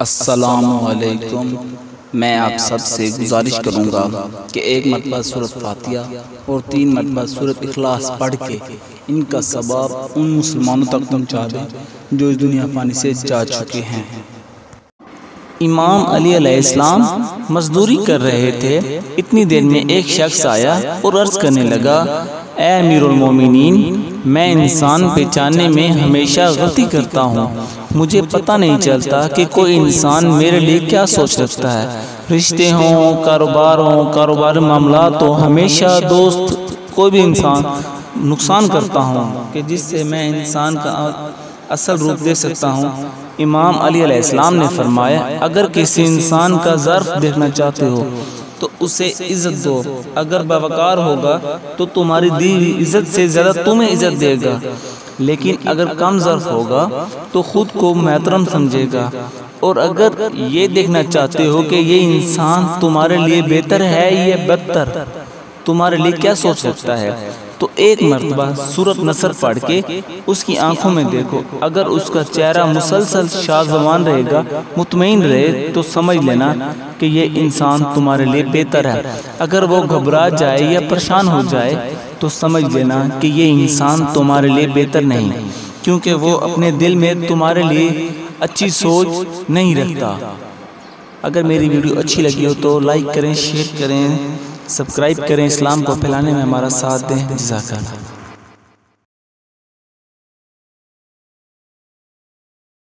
السلام علیکم۔ میں آپ سب سے گزارش کروں گا کہ ایک مرتبہ سورۃ فاتحہ اور 3 مرتبہ سورۃ اخلاص پڑھ کے ان کا ثواب ان مسلمانوں تک پہنچا دیں جو اس دنیا فانی سے جا چکے ہیں۔ امام علی علیہ السلام مزدوری کر رہے تھے، اتنی دیر میں ایک شخص آیا اور عرض کرنے لگا، اے امیر المومنین، میں انسان پہچاننے میں ہمیشہ غلطی کرتا ہوں، مجھے پتہ نہیں چلتا کہ کوئی انسان میرے لیے کیا سوچ رکھتا ہے، رشتے ہوں، کاروبار معاملات ہوں، ہمیشہ دوست کوئی بھی انسان نقصان کرتا ہوں کہ جس سے میں انسان کا اصل روپ دے سکتا ہوں۔ امام علی علیہ السلام نے فرمایا، اگر کسی انسان کا ظرف دیکھنا چاہتے ہو تو اسے عزت دو، اگر باوقار ہوگا تو تمہاری دی ہوئی عزت سے زیادہ تمہیں عزت دے گا، لیکن اگر کم ظرف ہوگا تو خود کو محترم سمجھے گا، اور اگر یہ دیکھنا چاہتے ہو کہ یہ انسان تمہارے لیے بہتر ہے یا بدتر، تمہارے لیے کیا سوچ سکتا ہے، تو ایک مرتبہ سورۃ نصر پڑھ کے اس کی آنکھوں میں دیکھو، اگر اس کا چہرہ مسلسل شادمان رہے گا، مطمئن رہے، تو سمجھ لینا کہ یہ انسان تمہارے لیے بہتر ہے، اگر وہ گھبرا جائے یا پریشان ہو جائے تو سمجھ لینا کہ یہ انسان تمہارے لیے بہتر نہیں، کیونکہ وہ اپنے دل میں تمہارے لیے اچھی سوچ نہیں رکھتا۔ اگر میری ویڈیو اچھی لگی ہو تو لائک کریں، شیئر کریں، سبسکرائب کریں، اسلام کو پھیلانے میں ہمارا ساتھ دیں۔ جزاک اللہ۔